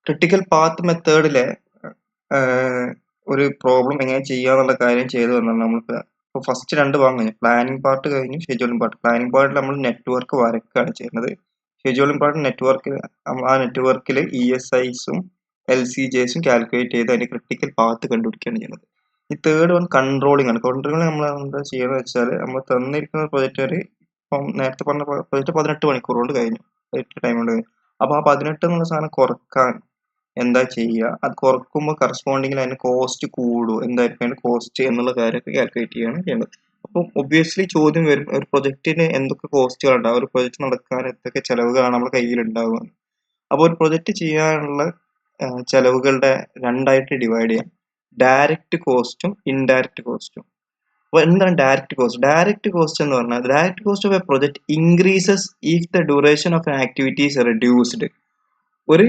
Critical path മെത്തേഡിലെ ഒരു problem എങ്ങനെ ചെയ്യാന്നുള്ള കാര്യം ചെയ്തു തന്നാണ് നമ്മൾക്ക്. ഇപ്പോൾ ഫസ്റ്റ് 2 ഭാഗം കഴിഞ്ഞു. പ്ലാനിങ് പാർട്ട് കഴിഞ്ഞു, ഷെഡ്യൂളിംഗ് പാർട്ട്. പ്ലാനിങ് പാർട്ടിൽ നമ്മൾ നെറ്റ്വർക്ക് വരയ്ക്കുകയാണ് ചെയ്യുന്നത്. ഷെഡ്യൂളിംഗ് പാർട്ട് നെറ്റ്വർക്ക്, ആ നെറ്റ്വർക്കിൽ ESIസും LCJസും കാൽക്കുലേറ്റ് ചെയ്ത് അതിന്റെ ക്രിട്ടിക്കൽ പാത്ത് കണ്ടുപിടിക്കുകയാണ് ചെയ്യുന്നത്. ഈ തേർഡ് വൺ കൺട്രോളിംഗ് ആണ്. കൺട്രോളിംഗ് നമ്മൾ എന്താ ചെയ്യുന്നത് വെച്ചാൽ, നമ്മൾ തന്നിരിക്കുന്ന പ്രൊജക്റ്റ് ഒരു ഇപ്പം നേരത്തെ പറഞ്ഞ പ്രൊജക്റ്റ് 18 മണിക്കൂർ കൊണ്ട് കഴിഞ്ഞു, ടൈം കൊണ്ട് കഴിഞ്ഞു. അപ്പൊ ആ 18 എന്നുള്ള സാധനം കുറക്കാൻ എന്താ ചെയ്യുക? അത് കുറക്കുമ്പോൾ കറസ്പോണ്ടിങ്ങിൽ അതിന് കോസ്റ്റ് കൂടും. എന്തായിരിക്കും അതിന്റെ കോസ്റ്റ് എന്നുള്ള കാര്യമൊക്കെ കാൽക്കുലേറ്റ് ചെയ്യാണ് ചെയ്യുന്നത്. അപ്പം ഒബ്വിയസ്ലി ചോദ്യം വരും, ഒരു പ്രൊജക്റ്റിന് എന്തൊക്കെ കോസ്റ്റുകൾ ഉണ്ടാവും, ഒരു പ്രൊജക്ട് നടക്കാൻ എന്തൊക്കെ ചെലവുകളാണ് നമ്മുടെ കയ്യിൽ ഉണ്ടാവുക. അപ്പോൾ ഒരു പ്രൊജക്റ്റ് ചെയ്യാനുള്ള ചെലവുകളുടെ രണ്ടായിട്ട് ഡിവൈഡ് ചെയ്യാം. ഡയറക്റ്റ് കോസ്റ്റും ഇൻഡയറക്റ്റ് കോസ്റ്റും. അപ്പോൾ എന്താണ് ഡയറക്റ്റ് കോസ്റ്റ്? ഡയറക്റ്റ് കോസ്റ്റ് എന്ന് പറഞ്ഞാൽ, direct cost of A project increases if the duration of an activity is reduced. ഒരു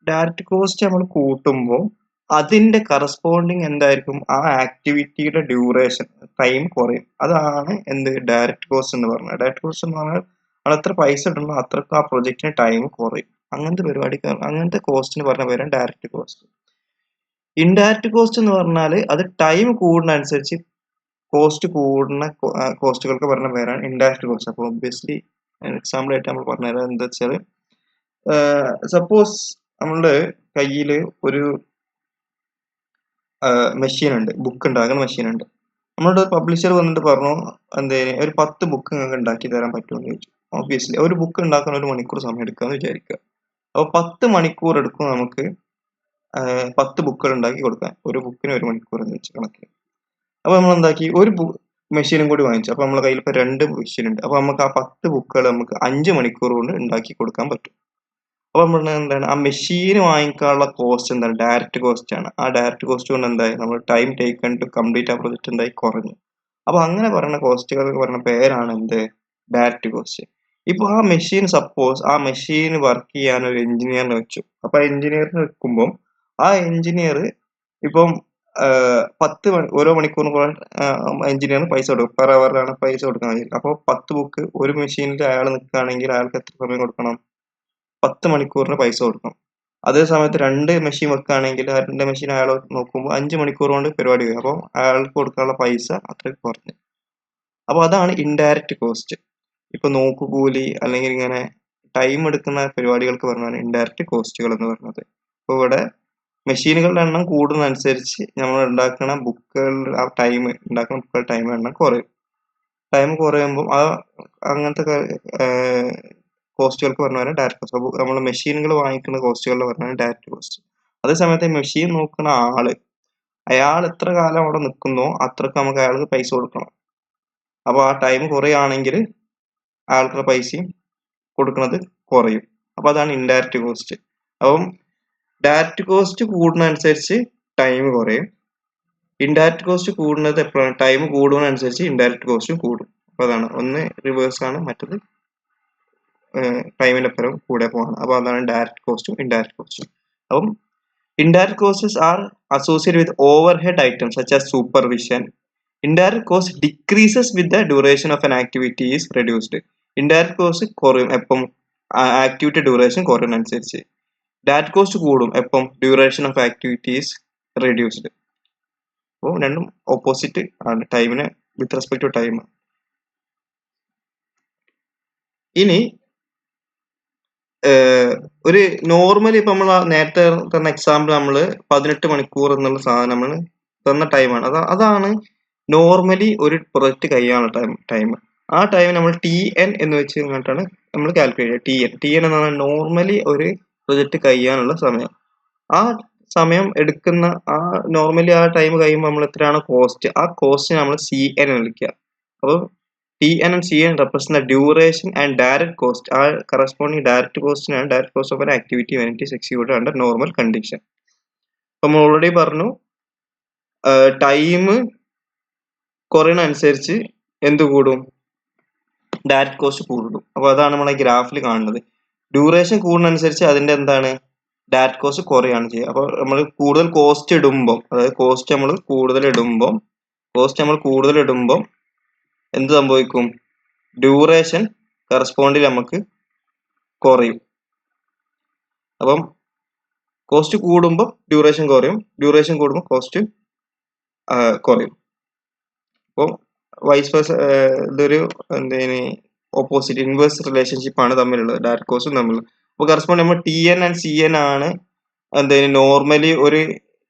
ഡയറക്റ്റ് കോസ്റ്റ് നമ്മൾ കൂട്ടുമ്പോൾ അതിന്റെ കറസ്പോണ്ടിങ് എന്തായിരിക്കും? ആ ആക്ടിവിറ്റിയുടെ ഡ്യൂറേഷൻ, ടൈം കുറയും. അതാണ് എന്ത് ഡയറക്റ്റ് കോസ്റ്റ് എന്ന് പറഞ്ഞാൽ. ഡയറക്റ്റ് കോസ്റ്റ് എന്ന് പറഞ്ഞാൽ നമ്മൾ എത്ര പൈസ ഇടണോ അത്രക്ക് ആ പ്രൊജക്റ്റിന് ടൈം കുറയും. അങ്ങനത്തെ പരിപാടിക്ക്, അങ്ങനത്തെ കോസ്റ്റിന് പറഞ്ഞ പേരാണ് ഡയറക്റ്റ് കോസ്റ്റ്. ഇൻഡയറക്റ്റ് കോസ്റ്റ് എന്ന് പറഞ്ഞാൽ അത് ടൈം കൂടുന്നതനുസരിച്ച് കോസ്റ്റ് കൂടുന്ന കോസ്റ്റുകൾക്ക് പറഞ്ഞ പേരാണ് ഇൻഡയറക്റ്റ് കോസ്റ്റ്. അപ്പോൾ ഒബ്വിയസ്ലി എക്സാമ്പിൾ ആയിട്ട് നമ്മൾ പറഞ്ഞുതരാം. എന്താ വെച്ചാൽ, സപ്പോസ് നമ്മളുടെ കയ്യിൽ ഒരു മെഷീൻ ഉണ്ട്, ബുക്ക് ഉണ്ടാക്കുന്ന മെഷീൻ ഉണ്ട്. നമ്മളുടെ പബ്ലിഷർ വന്നിട്ട് പറഞ്ഞു, എന്തേലും ഒരു 10 ബുക്ക് നിങ്ങൾക്ക് ഉണ്ടാക്കി തരാൻ പറ്റുമെന്ന് ചോദിച്ചു. ഒബ്വിയസ്ലി ഒരു ബുക്ക് ഉണ്ടാക്കാൻ 1 മണിക്കൂർ സമയം എടുക്കാന്ന് വിചാരിക്കുക. അപ്പോൾ 10 മണിക്കൂർ എടുക്കും നമുക്ക് 10 ബുക്കുകൾ ഉണ്ടാക്കി കൊടുക്കാൻ. ഒരു ബുക്കിന് 1 മണിക്കൂർ എന്ന് വെച്ച് കണക്ക്. അപ്പോൾ നമ്മൾ എന്താക്കി, ഒരു മെഷീനും കൂടി വാങ്ങിച്ചു. അപ്പോൾ നമ്മുടെ കയ്യിൽ ഇപ്പോൾ 2 മെഷീൻ ഉണ്ട്. അപ്പോൾ നമുക്ക് ആ 10 ബുക്കുകൾ നമുക്ക് 5 മണിക്കൂർ കൊണ്ട് ഉണ്ടാക്കി കൊടുക്കാൻ പറ്റും. അപ്പോൾ നമ്മൾ എന്താണ്, ആ മെഷീൻ വാങ്ങിക്കാനുള്ള കോസ്റ്റ് എന്താണ്? ഡയറക്റ്റ് കോസ്റ്റ് ആണ്. ആ ഡയറക്റ്റ് കോസ്റ്റ് കൊണ്ട് എന്തായി, നമ്മൾ ടൈം ടേക്കൺ ടു കംപ്ലീറ്റ് ആ പ്രൊജക്ട് എന്തായി കുറഞ്ഞു. അപ്പോൾ അങ്ങനെ പറയുന്ന കോസ്റ്റുകൾക്ക് പറയുന്ന പേരാണ് എന്ത്? Direct cost. ഇപ്പോൾ ആ മെഷീൻ, സപ്പോസ് ആ മെഷീൻ വർക്ക് ചെയ്യാൻ ഒരു എഞ്ചിനീയറിനെ വെച്ചു. അപ്പോൾ ആ എഞ്ചിനീയറിനെ വെക്കുമ്പോൾ ആ എഞ്ചിനീയർ ഇപ്പം 10 ഓരോ മണിക്കൂറിന് എഞ്ചിനീയറിന് പൈസ കൊടുക്കും. പെർ അവറിലാണ് പൈസ കൊടുക്കുന്നത്. അപ്പോൾ 10 ബുക്ക് ഒരു മെഷീനിൽ അയാൾ നിൽക്കുകയാണെങ്കിൽ അയാൾക്ക് എത്ര സമയം കൊടുക്കണം? 10 മണിക്കൂറിന് പൈസ കൊടുക്കണം. അതേ സമയത്ത് 2 മെഷീൻ വെക്കുകയാണെങ്കിൽ ആ 2 മെഷീൻ അയാൾ നോക്കുമ്പോൾ 5 മണിക്കൂർ കൊണ്ട് പരിപാടി കഴിയും. അപ്പോൾ അയാൾക്ക് കൊടുക്കാനുള്ള പൈസ അത്രയ്ക്ക് കുറഞ്ഞു. അപ്പോൾ അതാണ് ഇൻഡയറക്റ്റ് കോസ്റ്റ്. ഇപ്പൊ നോക്കുകൂലി അല്ലെങ്കിൽ ഇങ്ങനെ ടൈം എടുക്കുന്ന പരിപാടികൾക്ക് പറഞ്ഞാണ് ഇൻഡയറക്റ്റ് കോസ്റ്റുകൾ എന്ന് പറയുന്നത്. ഇപ്പോൾ ഇവിടെ മെഷീനുകളുടെ എണ്ണം കൂടുന്നതനുസരിച്ച് നമ്മൾ ഉണ്ടാക്കുന്ന ബുക്കുകൾ, ആ ടൈം ഉണ്ടാക്കുന്ന ബുക്കുകളുടെ ടൈം എണ്ണം കുറയും. ടൈം കുറയുമ്പോൾ ആ അങ്ങനത്തെ കോസ്റ്റുകൾക്ക് പറഞ്ഞാൽ ഡയറക്റ്റ് കോസ്റ്റ്. അപ്പോൾ നമ്മൾ മെഷീനുകൾ വാങ്ങിക്കുന്ന കോസ്റ്റുകളിൽ പറഞ്ഞാൽ ഡയറക്റ്റ് കോസ്റ്റ്. അതേസമയത്ത് മെഷീൻ നോക്കുന്ന ആള്, അയാൾ എത്ര കാലം അവിടെ നിൽക്കുന്നോ അത്രക്ക് നമുക്ക് അയാൾക്ക് പൈസ കൊടുക്കണം. അപ്പോൾ ആ ടൈം കുറയാണെങ്കിൽ അയാൾക്കുള്ള പൈസയും കൊടുക്കുന്നത് കുറയും. അപ്പോൾ അതാണ് ഇൻഡയറക്റ്റ് കോസ്റ്റ്. അപ്പം ഡയറക്റ്റ് കോസ്റ്റ് കൂടുന്നതനുസരിച്ച് ടൈം കുറയും. ഇൻഡയറക്റ്റ് കോസ്റ്റ് കൂടുന്നത് എപ്പോഴാണ്? ടൈം കൂടുന്നതനുസരിച്ച് ഇൻഡയറക്റ്റ് കോസ്റ്റും കൂടും. അപ്പോൾ അതാണ്, ഒന്ന് റിവേഴ്സ് ആണ്, മറ്റത് ടൈമിന്റെ പരം കൂടെ പോകണം. അപ്പോൾ അതാണ് ഡയറക്റ്റ് കോസ്റ്റും ഇൻഡയറക്റ്റ് കോസ്റ്റും. അപ്പം indirect costs are associated with overhead items such as supervision. Indirect cost decreases with the duration of an activity is reduced. Indirect cost കുറയും എപ്പം ആക്ടിവിറ്റി ഡ്യൂറേഷൻ കുറയുന്നതനുസരിച്ച്. ഡയറക്റ്റ് കോസ്റ്റ് കൂടും എപ്പം duration of activity is reduced. അപ്പോൾ രണ്ടും opposite ആണ് ടൈമിന് with respect to time. ഇനി ഒരു നോർമലി ഇപ്പൊ നമ്മൾ നേരത്തെ തന്ന എക്സാമ്പിൾ നമ്മൾ 18 മണിക്കൂർ എന്നുള്ള സാധനം നമ്മൾ തന്ന ടൈമാണ്. അതാണ് നോർമലി ഒരു പ്രൊജക്ട് കഴിയാനുള്ള ടൈം. ആ ടൈം നമ്മൾ TN എന്ന് വെച്ച് കഴിഞ്ഞിട്ടാണ് നമ്മൾ കാൽക്കുലേറ്റ് ചെയ്യുക. TN എന്ന് പറഞ്ഞാൽ നോർമലി ഒരു പ്രൊജക്ട് കഴിയാനുള്ള സമയം. ആ സമയം എടുക്കുന്ന ആ നോർമലി ആ ടൈം കഴിയുമ്പോൾ നമ്മൾ എത്രയാണ് കോസ്റ്റ്, ആ കോസ്റ്റ് നമ്മൾ CN എന്ന് വിളിക്കുക. അപ്പോൾ TN and CN represent the duration and direct cost. Are corresponding direct cost and direct cost of an activity when it is executed under normal condition. നമ്മൾ ഓൾറെഡി പറഞ്ഞു, ടൈം കുറയുന്ന അനുസരിച്ച് എന്ത് കൂടും? ഡയറക്റ്റ് കോസ്റ്റ് കൂടും. അപ്പോൾ അതാണ് നമ്മളെ ഗ്രാഫിൽ കാണുന്നത്. ഡ്യൂറേഷൻ കൂടുന്നതനുസരിച്ച് അതിന്റെ എന്താണ്? ഡയറക്റ്റ് കോസ്റ്റ് കുറയാണ് ചെയ്യുക. അപ്പോൾ നമ്മൾ കൂടുതൽ കോസ്റ്റ് ഇടുമ്പോൾ, അതായത് കോസ്റ്റ് നമ്മൾ കൂടുതൽ ഇടുമ്പോൾ എന്ത് സംഭവിക്കും? ഡ്യൂറേഷൻ കറസ്പോണ്ടിൽ നമുക്ക് കുറയും. അപ്പം കോസ്റ്റ് കൂടുമ്പോൾ ഡ്യൂറേഷൻ കുറയും, ഡ്യൂറേഷൻ കൂടുമ്പോൾ കോസ്റ്റ് കുറയും. അപ്പോൾ വൈസ് വേഴ്സ ഇതൊരു എന്തേന് ഓപ്പോസിറ്റ് ഇൻവേഴ്സ് റിലേഷൻഷിപ്പ് ആണ് തമ്മിലുള്ളത്, ഡയറക്റ്റ് കോസ്റ്റും തമ്മിലുള്ളത്. അപ്പോൾ കറസ്പോണ്ട് നമ്മൾ T N and C N ആണ് എന്തേന് നോർമലി ഒരു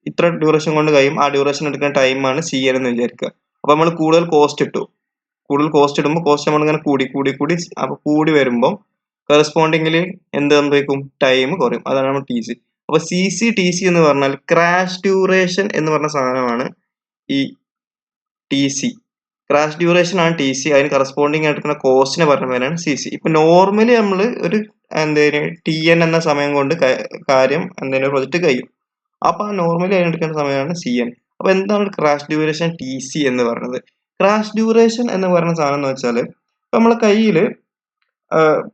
ഇത്ര ഡ്യൂറേഷൻ കൊണ്ട് കഴിയും, ആ ഡ്യൂറേഷൻ എടുക്കുന്ന ടൈമാണ് സി എൻ എന്ന് വിചാരിക്കുക. അപ്പോൾ നമ്മൾ കൂടുതൽ കോസ്റ്റ് ഇട്ടു, കൂടുതൽ കോസ്റ്റ് ഇടുമ്പോൾ കോസ്റ്റ് നമ്മളിങ്ങനെ കൂടി കൂടി കൂടി അപ്പോൾ കൂടി വരുമ്പോൾ കറസ്പോണ്ടിങ്ങിൽ എന്ത് സംഭവിക്കും, ടൈം കുറയും. അതാണ് നമ്മൾ ടി സി. അപ്പോൾ സി സി ടി സി എന്ന് പറഞ്ഞാൽ ക്രാഷ് ഡ്യൂറേഷൻ എന്ന് പറഞ്ഞ സാധനമാണ് ഈ ടി സി. ക്രാഷ് ഡ്യൂറേഷൻ ആണ് ടി സി, അതിന് കറസ്പോണ്ടിങ് എടുക്കുന്ന കോസ്റ്റിനെ പറഞ്ഞ പേരാണ് സി സി. ഇപ്പൊ നോർമലി നമ്മൾ ഒരു എന്തേലും ടി എൻ എന്ന സമയം കൊണ്ട് കാര്യം എന്തെങ്കിലും പ്രൊജക്ട് കഴിയും. അപ്പൊ ആ നോർമലി അതിനെടുക്കേണ്ട സമയമാണ് സി എൻ. അപ്പൊ എന്താണ് ക്രാഷ് ഡ്യൂറേഷൻ ടി സി എന്ന് പറയുന്നത്? ക്രാഷ് ഡ്യൂറേഷൻ എന്ന് പറയുന്ന സാധനം എന്ന് വെച്ചാൽ നമ്മളെ കയ്യിൽ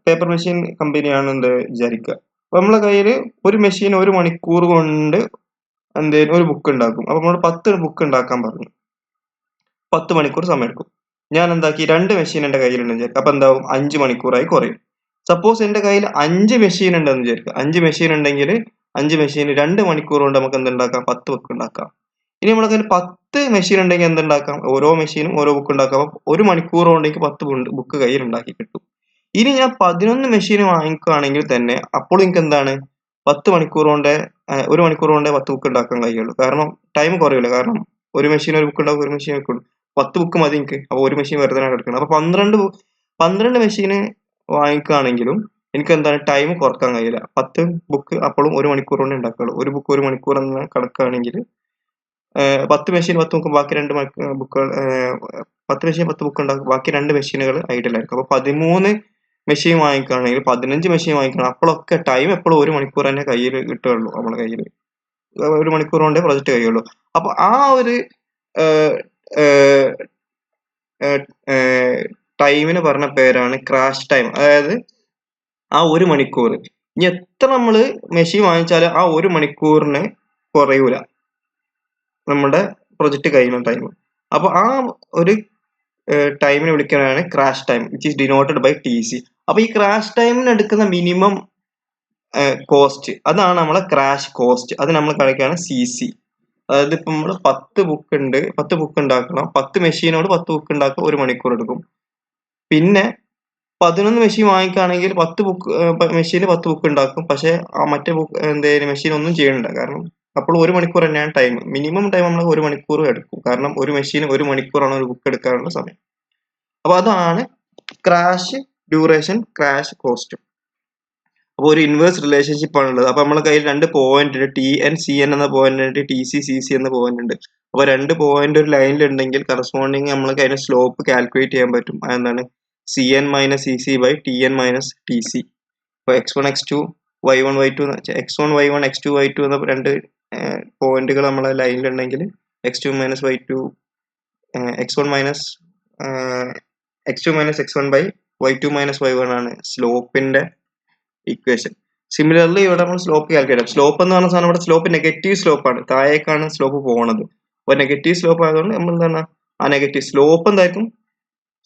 പേപ്പർ മെഷീൻ കമ്പനിയാണെന്ന് വിചാരിക്കുക. അപ്പൊ നമ്മളെ കയ്യിൽ ഒരു മെഷീൻ 1 മണിക്കൂർ കൊണ്ട് എന്തേലും ഒരു ബുക്ക് ഉണ്ടാക്കും. അപ്പൊ നമ്മൾ 10 ബുക്ക് ഉണ്ടാക്കാൻ പറഞ്ഞു, 10 മണിക്കൂർ സമയം എടുക്കും. ഞാൻ എന്താക്കി, 2 മെഷീൻ എന്റെ കയ്യിലുണ്ടെന്ന് വിചാരിക്കുക. അപ്പൊ എന്താവും, 5 മണിക്കൂറായി കുറയും. സപ്പോസ് എന്റെ കയ്യിൽ 5 മെഷീൻ ഉണ്ടെന്ന് വിചാരിക്കുക. 5 മെഷീൻ ഉണ്ടെങ്കിൽ 5 മെഷീൻ 2 മണിക്കൂർ കൊണ്ട് നമുക്ക് എന്തുണ്ടാക്കാം, 10 ബുക്ക് ഉണ്ടാക്കാം. ഇനി നമ്മുടെ കയ്യിൽ 10 മെഷീൻ ഉണ്ടെങ്കിൽ എന്തുണ്ടാക്കാം, ഓരോ മെഷീനും ഓരോ ബുക്ക് ഉണ്ടാക്കാം. അപ്പൊ 1 മണിക്കൂർ കൊണ്ട് എനിക്ക് 10 ബുക്ക് കയ്യിൽ ഉണ്ടാക്കി കിട്ടും. ഇനി ഞാൻ 11 മെഷീൻ വാങ്ങിക്കുകയാണെങ്കിൽ തന്നെ അപ്പോൾ എനിക്ക് എന്താണ്, 10 മണിക്കൂർ കൊണ്ട് 1 മണിക്കൂർ കൊണ്ട് 10 ബുക്ക് ഉണ്ടാക്കാൻ കഴിയുള്ളൂ. കാരണം ടൈം കുറയില്ല. കാരണം ഒരു മെഷീൻ ഒരു ബുക്ക് ഉണ്ടാക്കും, ഒരു മെഷീൻ ബുക്ക് 10 ബുക്ക് മതി എനിക്ക്. അപ്പോൾ ഒരു മെഷീൻ വെറുതെ കിടക്കണം. അപ്പൊ 12 മെഷീൻ വാങ്ങിക്കുകയാണെങ്കിലും എനിക്ക് എന്താണ്, ടൈം കുറക്കാൻ കഴിയില്ല. 10 ബുക്ക് അപ്പോഴും 1 മണിക്കൂർ കൊണ്ട് ഉണ്ടാക്കുള്ളൂ. ഒരു ബുക്ക് 1 മണിക്കൂർ എന്ന് കണക്കാണെങ്കിൽ 10 മെഷീൻ 10 ബുക്ക്, ബാക്കി 2 ബുക്കുകൾ 10 മെഷീൻ 10 ബുക്ക് ഉണ്ടാക്കും, ബാക്കി 2 മെഷീനുകൾ ഐഡിയലായിരിക്കും. അപ്പൊ 13 മെഷീൻ വാങ്ങിക്കുകയാണെങ്കിൽ 15 മെഷീൻ വാങ്ങിക്കണം. അപ്പോഴൊക്കെ ടൈം എപ്പോഴും 1 മണിക്കൂർ തന്നെ കയ്യിൽ കിട്ടുകയുള്ളൂ. നമ്മുടെ കയ്യിൽ 1 മണിക്കൂർ കൊണ്ടേ പ്രൊജക്ട് കഴിയുള്ളൂ. അപ്പൊ ആ ഒരു ടൈമിന് പറഞ്ഞ പേരാണ് ക്രാഷ് ടൈം. അതായത് ആ 1 മണിക്കൂർ ഇനി എത്ര നമ്മൾ മെഷീൻ വാങ്ങിച്ചാലും ആ 1 മണിക്കൂറിന് കുറയൂല നമ്മുടെ പ്രൊജക്ട് കഴിയുന്ന ടൈം. അപ്പൊ ആ ഒരു ടൈമിനെ വിളിക്കുന്നതാണ് crash time, which is denoted by T C. അപ്പൊ ഈ ക്രാഷ് ടൈമിന് എടുക്കുന്ന മിനിമം കോസ്റ്റ്, അതാണ് നമ്മളെ ക്രാഷ് കോസ്റ്റ്. അത് നമ്മൾ കളിക്കുകയാണ് സി സി. അതായത് ഇപ്പൊ നമ്മൾ 10 ബുക്ക് ഉണ്ട്, 10 ബുക്ക് ഉണ്ടാക്കണം. 10 മെഷീനോട് 10 ബുക്ക് ഉണ്ടാക്കാൻ 1 മണിക്കൂർ എടുക്കും. പിന്നെ 11 മെഷീൻ വാങ്ങിക്കുകയാണെങ്കിൽ 10 ബുക്ക് മെഷീന് 10 ബുക്ക് ഉണ്ടാക്കും. പക്ഷെ ആ മറ്റേ ബുക്ക് എന്തേലും മെഷീൻ ഒന്നും ചെയ്യണ്ട. കാരണം അപ്പോൾ 1 മണിക്കൂർ തന്നെയാണ് ടൈം. മിനിമം ടൈം നമ്മൾ 1 മണിക്കൂർ എടുക്കും. കാരണം ഒരു മെഷീന് 1 മണിക്കൂറാണ് ഒരു ബുക്ക് എടുക്കാനുള്ള സമയം. അപ്പൊ അതാണ് ക്രാഷ് ഡ്യൂറേഷൻ, ക്രാഷ് കോസ്റ്റ്. അപ്പോൾ ഒരു ഇൻവേഴ്സ് റിലേഷൻഷിപ്പ് ആണുള്ളത്. അപ്പൊ നമ്മളെ കയ്യിൽ 2 പോയിന്റ് ഉണ്ട്, ടി എൻ സി എൻ എന്ന പോയിന്റ് ഉണ്ട്, ടി സി സി സി എന്ന പോയിന്റ് ഉണ്ട്. അപ്പൊ 2 പോയിന്റ് ഒരു ലൈനിൽ ഉണ്ടെങ്കിൽ കറസ്പോണ്ടിങ് നമ്മൾക്ക് അതിന്റെ സ്ലോപ്പ് കാൽക്കുലേറ്റ് ചെയ്യാൻ പറ്റും. അതെന്താണ്, C N minus C C by T N minus T C. ഇപ്പൊ x1 x2 y1 y2 x1 y1 x2 y2 എന്ന 2 പോയിന്റുകൾ നമ്മളെ ലൈനിൽ ഉണ്ടെങ്കിൽ x2 minus y2 x1 minus x2 minus x1 by y2 minus y1 ആണ് സ്ലോപ്പിന്റെ equation. Similarly ഇവിടെ നമ്മൾ slope calculate ചെയ്യാം. സ്ലോപ്പ് എന്ന് പറഞ്ഞ സാധനം ഇവിടെ സ്ലോപ്പ് നെഗറ്റീവ് സ്ലോപ്പ് ആണ്, താഴേക്കാണ് സ്ലോപ്പ് പോകുന്നത്. അപ്പോൾ നെഗറ്റീവ് സ്ലോപ്പ് ആയതുകൊണ്ട് നമ്മൾ എന്താണ്, ആ നെഗറ്റീവ് സ്ലോപ്പ് എന്തായിരിക്കും,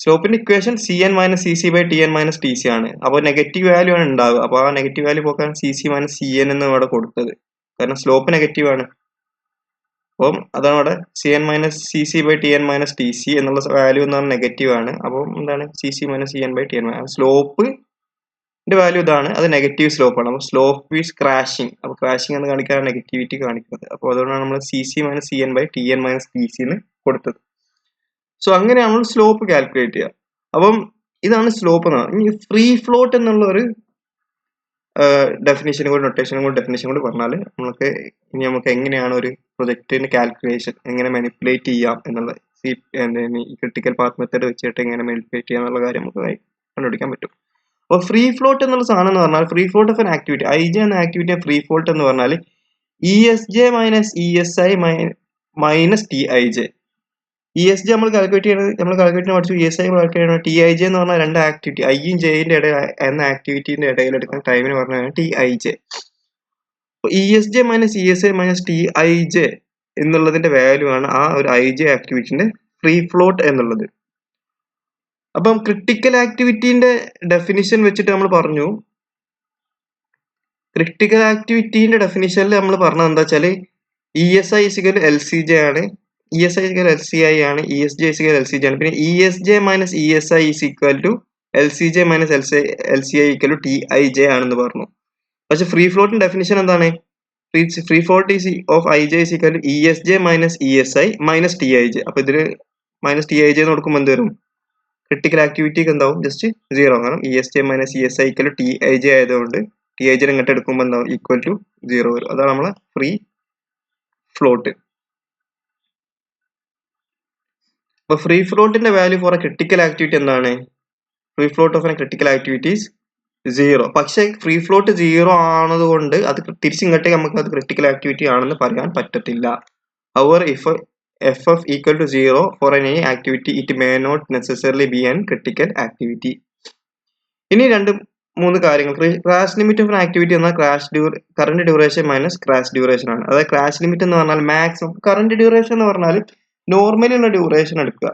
സ്ലോപ്പിന്റെ equation C N minus C C by T N minus T C ആണ്. അപ്പോൾ നെഗറ്റീവ് വാല്യൂ ആണ് ഉണ്ടാവുക. അപ്പോൾ ആ നെഗറ്റീവ് വാല്യൂ പോക്കാൻ C C minus C N എന്ന് ഇവിടെ കൊടുത്തത്, കാരണം സ്ലോപ്പ് നെഗറ്റീവ് ആണ്. അപ്പം അതാണ് ഇവിടെ C N minus C C by T N minus T C എന്നുള്ള വാല്യൂ എന്ന് പറഞ്ഞാൽ നെഗറ്റീവ് ആണ്. അപ്പം എന്താണ്, C C minus C N by T N. Slope value ഇതാണ്, അത് നെഗറ്റീവ് സ്ലോപ്പ് ആണ്. അപ്പോൾ സ്ലോപ്പ് ഈസ് ക്രാഷിംഗ്. അപ്പോൾ ക്രാഷിംഗ് എന്ന് കാണിക്കാൻ നെഗറ്റിവിറ്റി കാണിക്കുന്നത്. അപ്പോൾ അതുകൊണ്ടാണ് നമ്മൾ C C minus C N by T N minus T C എന്ന് കൊടുത്തത്. സോ അങ്ങനെയാണ് നമ്മൾ സ്ലോപ്പ് കാൽക്കുലേറ്റ് ചെയ്യുക. അപ്പം ഇതാണ് സ്ലോപ്പ് എന്ന് പറഞ്ഞാൽ. ഇനി ഫ്രീ ഫ്ലോട്ട് എന്നുള്ള ഒരു ഡെഫിനേഷനും കൂടി നൊട്ടേഷനും കൂടി ഡെഫിനേഷൻ കൂടി പറഞ്ഞാൽ നമുക്ക് എങ്ങനെയാണ് ഒരു പ്രൊജക്റ്റിന്റെ കാൽക്കുലേഷൻ എങ്ങനെ മാനിപ്പുലേറ്റ് ചെയ്യാം എന്നുള്ള ഈ ക്രിട്ടിക്കൽ പാത്ത് മെത്തേഡ് വെച്ചിട്ട് എങ്ങനെ മാനിപ്പുലേറ്റ് ചെയ്യാം എന്നുള്ള കാര്യം നമുക്ക് കണ്ടുപിടിക്കാൻ പറ്റും. അപ്പോൾ ഫ്രീ ഫ്ലോട്ട് എന്നുള്ള സാധനം എന്ന് പറഞ്ഞാൽ free float of N activity, I J എന്ന ആക്ടിവിറ്റി ഫ്രീ ഫ്ലോട്ട് എന്ന് പറഞ്ഞാൽ E S J minus E S I minus T I J. E S J നമ്മൾ കാൽക്കുലേറ്റ് പഠിച്ചു, ഇ എസ് ഐ കാൽക്കുലേറ്റ് ചെയ്യണം. ടി ഐ ജെ എന്ന് പറഞ്ഞാൽ 2 activity, ഐയും ജെയിന്റെ ഇടയിൽ എന്ന ആക്ടിവിറ്റിന്റെ ഇടയിൽ എടുക്കുന്ന ടൈമിന് പറഞ്ഞാണ് T I J. E S J minus E S I minus T I J എന്നുള്ളതിന്റെ വാല്യൂ ആണ് ആ ഒരു ഐ ജെ ആക്ടിവിറ്റിന്റെ ഫ്രീ ഫ്ലോട്ട് എന്നുള്ളത്. അപ്പം ക്രിട്ടിക്കൽ ആക്ടിവിറ്റിന്റെ ഡെഫിനിഷൻ വെച്ചിട്ട് നമ്മൾ പറഞ്ഞു ക്രിട്ടിക്കൽ ആക്ടിവിറ്റീന്റെ ഡെഫിനിഷനിൽ നമ്മൾ പറഞ്ഞത് എന്താ വെച്ചാൽ ESI ഇസിക്കൽ LCJ ആണ്, ESI ഇസിക്കൽ LCI ആണ്, ESJ ഇസിക്കൽ LCJ ആണ്. പിന്നെ ESJ minus ESI is equal to LCJ minus LCI equal to TIJ ആണെന്ന് പറഞ്ഞു. പക്ഷെ ഫ്രീ ഫ്ലോട്ടിന്റെ ഡെഫിനിഷൻ എന്താണ്? Free float is of IJ is equal to ESJ minus ESI minus TIJ. അപ്പൊ ഇതില് മൈനസ് TIJ എന്ന് കൊടുക്കുമ്പോൾ എന്ത് വരും? ക്രിട്ടിക്കൽ ആക്ടിവിറ്റിക്ക് എന്താവും? ജസ്റ്റ് 0. കാരണം ESJ minus ESI equal to TIJ ആയതുകൊണ്ട് TIJ ഇങ്ങോട്ട് എടുക്കുമ്പോൾ എന്താവും? ഈക്വൽ ടു 0 വരും. അതാണ് നമ്മളെ ഫ്രീ ഫ്ലോട്ട്. അപ്പൊ ഫ്രീ ഫ്ലോട്ടിന്റെ value for a critical activity എന്താണ്? Free float of a critical activities 0. പക്ഷെ ഫ്രീ ഫ്ലോട്ട് 0 ആണതുകൊണ്ട് അത് തിരിച്ചിങ്ങോട്ടേക്ക് നമുക്ക് അത് ക്രിട്ടിക്കൽ ആക്ടിവിറ്റി ആണെന്ന് പറയാൻ പറ്റത്തില്ല. However, if FF equal to 0 for any activity, it may not necessarily be an critical activity. ഇനി 2-3 കാര്യങ്ങൾ. ക്രാഷ് ലിമിറ്റ് ഓഫ് ആക്ടിവിറ്റി എന്നാൽ current duration minus crash duration ആണ്. അതായത് ക്രാഷ് ലിമിറ്റ് എന്ന് പറഞ്ഞാൽ മാക്സിമം കറന്റ് ഡ്യൂറേഷൻ എന്ന് പറഞ്ഞാൽ നോർമലി ഉള്ള ഡ്യൂറേഷൻ എടുക്കുക,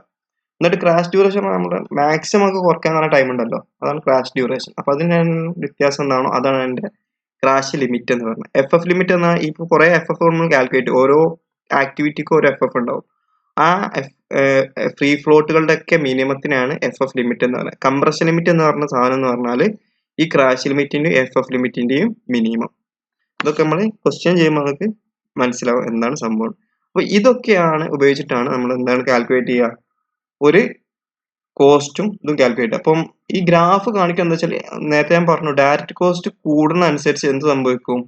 എന്നിട്ട് ക്രാഷ് ഡ്യൂറേഷൻ നമ്മുടെ മാക്സിമം ഒക്കെ കുറയ്ക്കാൻ പറഞ്ഞ ടൈം ഉണ്ടല്ലോ, അതാണ് ക്രാഷ് ഡ്യൂറേഷൻ. അപ്പൊ അതിന് വ്യത്യാസം എന്താണോ അതാണ് എൻ്റെ ക്രാഷ് ലിമിറ്റ് എന്ന് പറഞ്ഞത്. FF ലിമിറ്റ് എന്നാൽ ഇപ്പോൾ കുറെ FF നമ്മൾ കാൽക്കുലേറ്റ്, ഓരോ ആക്ടിവിറ്റിക്കും ഒരു FF ഉണ്ടാവും. ആ ഫ്രീ ഫ്ലോട്ടുകളുടെ ഒക്കെ മിനിമത്തിനാണ് FF ലിമിറ്റ് എന്ന് പറയുന്നത്. കംപ്രഷൻ ലിമിറ്റ് എന്ന് പറഞ്ഞ സാധനം എന്ന് പറഞ്ഞാൽ ഈ ക്രാഷ് ലിമിറ്റിന്റെയും FF ലിമിറ്റിന്റെയും മിനിമം. ഇതൊക്കെ നമ്മൾ ക്വസ്റ്റ്യൻ ചെയ്യുമ്പോൾ നമുക്ക് മനസ്സിലാവും എന്താണ് സംഭവം. അപ്പൊ ഇതൊക്കെയാണ് ഉപയോഗിച്ചിട്ടാണ് നമ്മൾ എന്താണ് കാൽക്കുലേറ്റ് ചെയ്യുക, ഒരു കോസ്റ്റും ഇതും കാൽക്കുലേറ്റ്. അപ്പം ഈ ഗ്രാഫ് കാണിക്കുക എന്താ വെച്ചാൽ നേരത്തെ ഞാൻ പറഞ്ഞു, ഡയറക്റ്റ് കോസ്റ്റ് കൂടുന്ന അനുസരിച്ച് എന്ത് സംഭവിക്കും,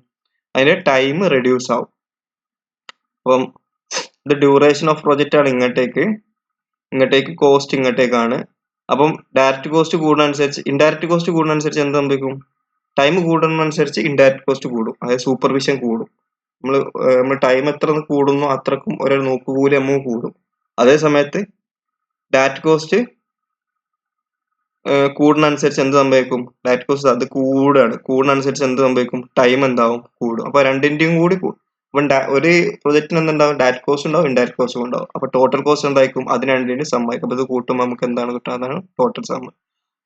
അതിന്റെ ടൈം റെഡ്യൂസ് ആവും. അപ്പം ഇത് ഡ്യൂറേഷൻ ഓഫ് പ്രൊജക്റ്റ് ആണ്, ഇങ്ങോട്ടേക്ക് കോസ്റ്റ് ഇങ്ങോട്ടേക്കാണ്. അപ്പം ഡയറക്റ്റ് കോസ്റ്റ് കൂടുന്നതനുസരിച്ച് ഇൻഡയറക്റ്റ് കോസ്റ്റ് കൂടുന്നതനുസരിച്ച് എന്ത് സംഭവിക്കും, ടൈം കൂടുന്നതനുസരിച്ച് ഇൻഡയറക്റ്റ് കോസ്റ്റ് കൂടും, അതായത് സൂപ്പർവിഷൻ കൂടും. നമ്മൾ ടൈം എത്ര കൂടുന്നു അത്രക്കും ഒരു നോക്കുകൂലി എമൗണ്ട് കൂടും. അതേ സമയത്ത് ഡയറക്റ്റ് കോസ്റ്റ് കൂടുന്നതനുസരിച്ച് എന്ത് സംഭവിക്കും, ഡയറക്റ്റ് കോസ്റ്റ് അത് കൂടുന്നതനുസരിച്ച് എന്ത് സംഭവിക്കും, ടൈം എന്താവും, കൂടും. അപ്പൊ രണ്ടിന്റെയും കൂടി അപ്പം ഒരു പ്രൊജക്റ്റിന് എന്തുണ്ടാവും, ഡയറക്റ്റ് കോസ്റ്റ് ഉണ്ടാവും, ഇൻഡയറക്റ്റ് കോസ്റ്റും ഉണ്ടാവും. അപ്പൊ ടോട്ടൽ കോസ്റ്റ് എന്തായിരിക്കും, അതിന് രണ്ടിനും സം ആയിരിക്കും. അപ്പൊ ഇത് കൂട്ടുമ്പോൾ നമുക്ക് എന്താണ് കിട്ടുക, അതാണ് ടോട്ടൽ സം.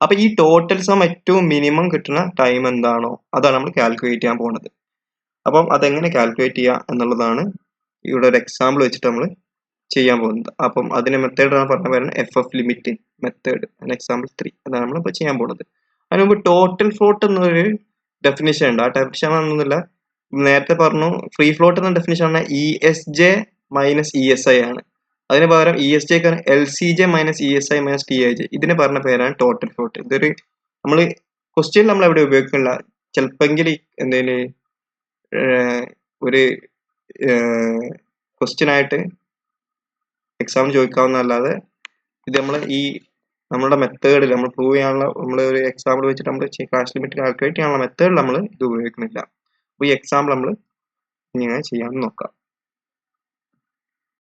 അപ്പൊ ഈ ടോട്ടൽ സം ഏറ്റവും മിനിമം കിട്ടുന്ന ടൈം എന്താണോ അതാണ് നമ്മൾ കാൽക്കുലേറ്റ് ചെയ്യാൻ പോകുന്നത്. അപ്പം അതെങ്ങനെ കാൽക്കുലേറ്റ് ചെയ്യുക എന്നുള്ളതാണ് ഇവിടെ ഒരു എക്സാമ്പിൾ വെച്ചിട്ട് നമ്മൾ ചെയ്യാൻ പോകുന്നത്. അപ്പം അതിന്റെ മെത്തേഡ് പറഞ്ഞ പോലെ FF ലിമിറ്റ് മെത്തേഡ്, എക്സാമ്പിൾ 3 അതാണ് നമ്മളിപ്പോൾ ചെയ്യാൻ പോകുന്നത്. അതിന് മുമ്പ് ടോട്ടൽ ഫ്ലോട്ട് എന്നൊരു ഡെഫിനിഷൻ ഉണ്ട്. ആ ഡെഫിനിഷൻ ഒന്നുമില്ല, നേരത്തെ പറഞ്ഞു ഫ്രീ ഫ്ലോട്ട് എന്ന ഡെഫിനിഷൻ ആണ് ESJ മൈനസ് ESI ആണ്. അതിന് പകരം ESJ LCJ minus ESI minus TIJ, ഇതിന് പറഞ്ഞ പേരാണ് ടോട്ടൽ ഫ്ലോട്ട്. ഇതൊരു നമ്മൾ ക്വസ്റ്റ്യൻ നമ്മൾ എവിടെ ഉപയോഗിക്കുന്നില്ല, ചിലപ്പെങ്കിൽ എന്തെങ്കിലും ഒരു ക്വസ്റ്റ്യൻ ആയിട്ട് എക്സാം ചോദിക്കാവുന്നതല്ലാതെ ഇത് നമ്മളുടെ മെത്തേഡിൽ നമ്മൾ പ്രൂവ് ചെയ്യാനുള്ള, നമ്മൾ ഒരു എക്സാമ്പിൾ വെച്ചിട്ട് നമ്മൾ ക്രാഷ് ലിമിറ്റ് കാൽക്കുലേറ്റ് ചെയ്യാനുള്ള മെത്തേഡിൽ നമ്മൾ ഇത് ഉപയോഗിക്കുന്നില്ല. അപ്പോൾ ഈ എക്സാമ്പിൾ നമ്മൾ ഇങ്ങനെ ചെയ്യാമെന്ന് നോക്കാം.